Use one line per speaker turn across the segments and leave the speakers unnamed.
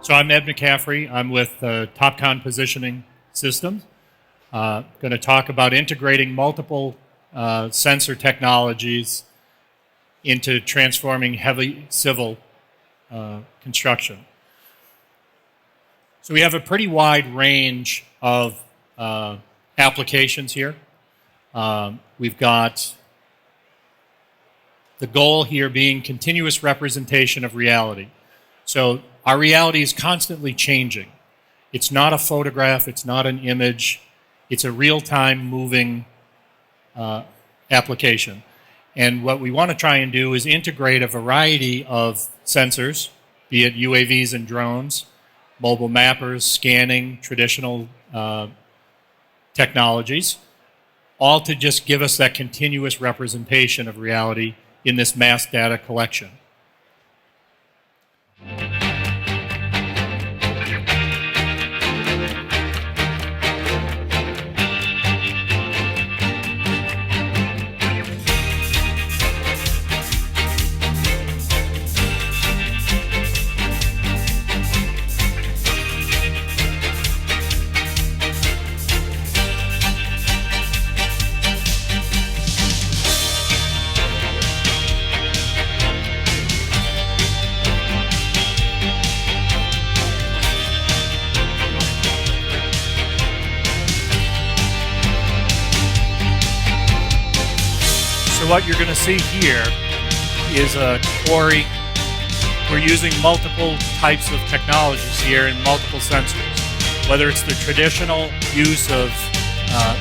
So I'm Ed McCaffery. I'm with Topcon Positioning Systems. Going to talk about integrating multiple sensor technologies into transforming heavy civil construction. So we have a pretty wide range of applications here. We've got the goal here being continuous representation of reality. So our reality is constantly changing. It's not a photograph, it's not an image, it's a real-time moving application. And what we want to try and do is integrate a variety of sensors, be it UAVs and drones, mobile mappers, scanning, traditional technologies, all to just give us that continuous representation of reality in this mass data collection. So what you're going to see here is a quarry. We're using multiple types of technologies here and multiple sensors. Whether it's the traditional use of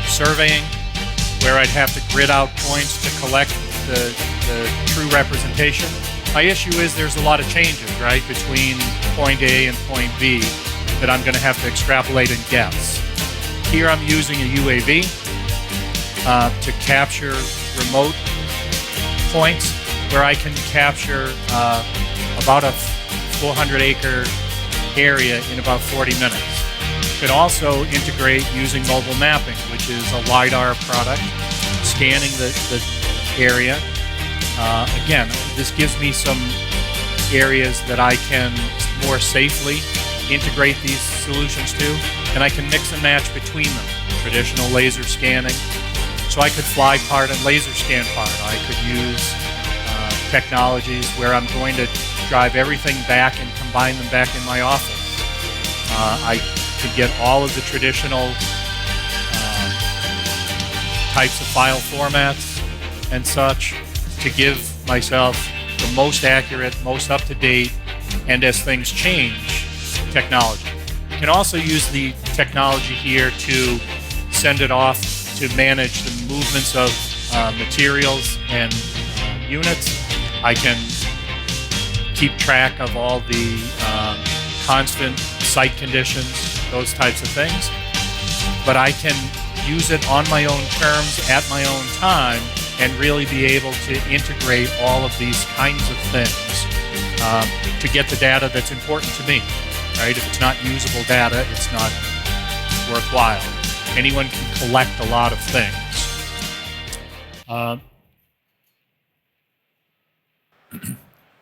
surveying, where I'd have to grid out points to collect the true representation. My issue is there's a lot of changes, right, between point A and point B that I'm going to have to extrapolate and guess. Here I'm using a UAV to capture remote points where I can capture about a 400-acre area in about 40 minutes. You can also integrate using mobile mapping, which is a LIDAR product, scanning the area. Again, this gives me some areas that I can more safely integrate these solutions to, and I can mix and match between them. Traditional laser scanning. So I could fly part and laser scan part. I could use technologies where I'm going to drive everything back and combine them back in my office. I could get all of the traditional types of file formats and such to give myself the most accurate, most up-to-date, and as things change, technology. You can also use the technology here to send it off to manage the movements of materials and units. I can keep track of all the constant site conditions, those types of things. But I can use it on my own terms, at my own time, and really be able to integrate all of these kinds of things to get the data that's important to me, right? If it's not usable data, it's not worthwhile. Anyone can collect a lot of things.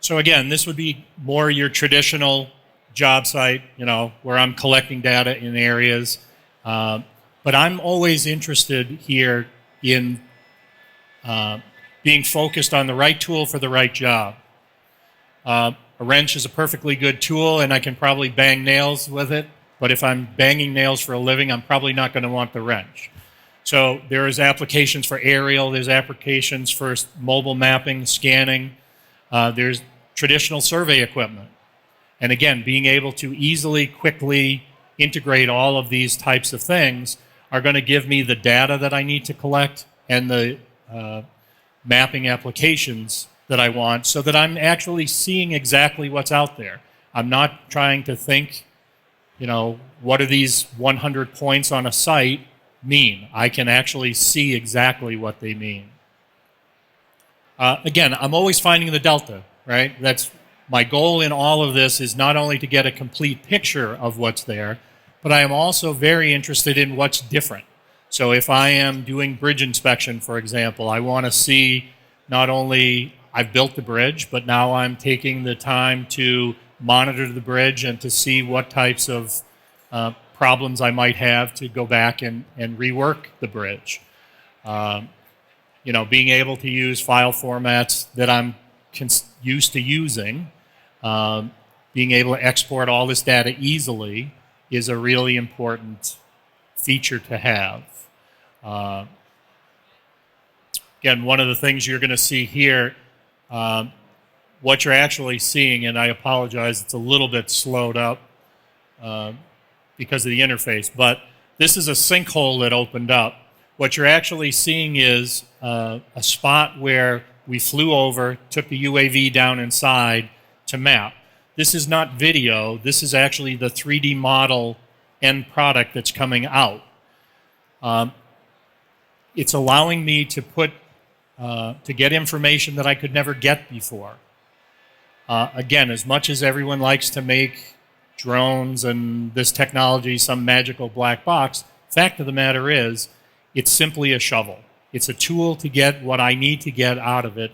So again, this would be more your traditional job site, where I'm collecting data in areas. But I'm always interested here in being focused on the right tool for the right job. A wrench is a perfectly good tool, and I can probably bang nails with it. But if I'm banging nails for a living, I'm probably not going to want the wrench. So there's applications for aerial, there's applications for mobile mapping, scanning, there's traditional survey equipment. And again, being able to easily, quickly integrate all of these types of things are going to give me the data that I need to collect and the mapping applications that I want so that I'm actually seeing exactly what's out there. I'm not trying to think, what do these 100 points on a site mean? I can actually see exactly what they mean. Again, I'm always finding the delta, right? That's my goal in all of this is not only to get a complete picture of what's there, but I am also very interested in what's different. So if I am doing bridge inspection, for example, I want to see not only I've built the bridge, but now I'm taking the time to monitor the bridge and to see what types of problems I might have to go back and rework the bridge. Being able to use file formats that I'm used to using, being able to export all this data easily is a really important feature to have. Again, one of the things you're going to see here, what you're actually seeing, and I apologize, it's a little bit slowed up because of the interface, but this is a sinkhole that opened up. What you're actually seeing is a spot where we flew over, took the UAV down inside to map. This is not video, this is actually the 3D model end product that's coming out. It's allowing me to get information that I could never get before. Again, as much as everyone likes to make drones and this technology some magical black box, fact of the matter is, it's simply a shovel. It's a tool to get what I need to get out of it.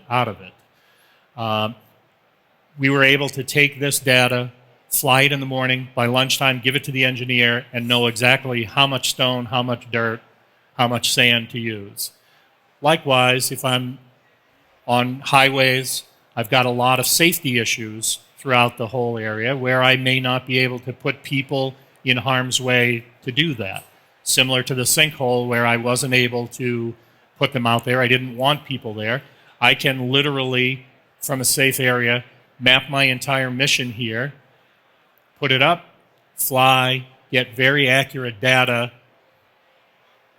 We were able to take this data, fly it in the morning, by lunchtime, give it to the engineer, and know exactly how much stone, how much dirt, how much sand to use. Likewise, if I'm on highways, I've got a lot of safety issues throughout the whole area where I may not be able to put people in harm's way to do that. Similar to the sinkhole where I wasn't able to put them out there. I didn't want people there. I can literally, from a safe area, map my entire mission here, put it up, fly, get very accurate data,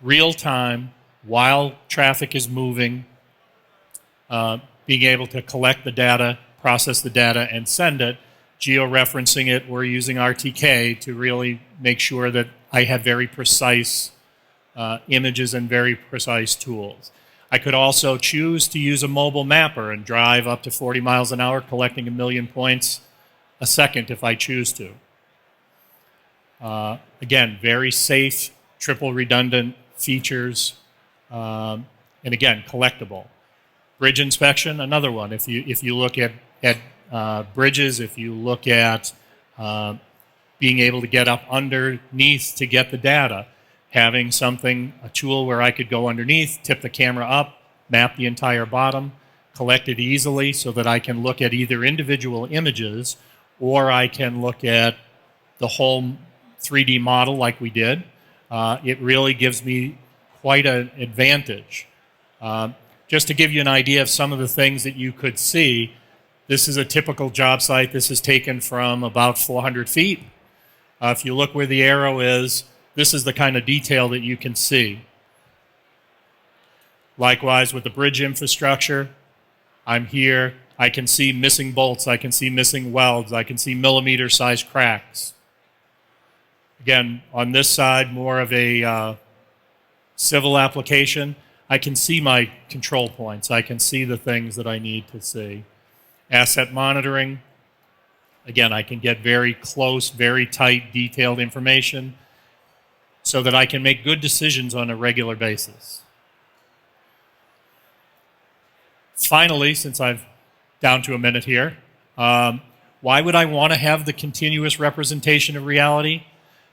real time, while traffic is moving, being able to collect the data, process the data, and send it, georeferencing it. We're using RTK to really make sure that I have very precise images and very precise tools. I could also choose to use a mobile mapper and drive up to 40 miles an hour, collecting 1 million points a second if I choose to. Again, very safe, triple redundant features, and again, collectible. Bridge inspection, another one. If you look at bridges, if you look at being able to get up underneath to get the data, having a tool where I could go underneath, tip the camera up, map the entire bottom, collect it easily so that I can look at either individual images or I can look at the whole 3D model like we did. It really gives me quite an advantage. Just to give you an idea of some of the things that you could see, this is a typical job site. This is taken from about 400 feet. If you look where the arrow is, this is the kind of detail that you can see. Likewise, with the bridge infrastructure, I'm here. I can see missing bolts. I can see missing welds. I can see millimeter-sized cracks. Again, on this side, more of a civil application. I can see my control points. I can see the things that I need to see. Asset monitoring. Again, I can get very close, very tight, detailed information so that I can make good decisions on a regular basis. Finally, since I'm down to a minute here, why would I want to have the continuous representation of reality?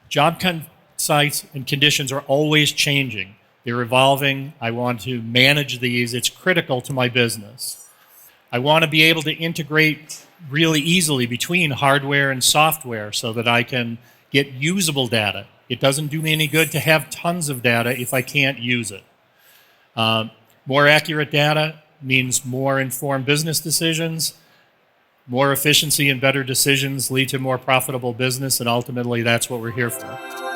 Job sites and conditions are always changing. They're evolving. I want to manage these. It's critical to my business. I want to be able to integrate really easily between hardware and software so that I can get usable data. It doesn't do me any good to have tons of data if I can't use it. More accurate data means more informed business decisions. More efficiency and better decisions lead to more profitable business, and ultimately that's what we're here for.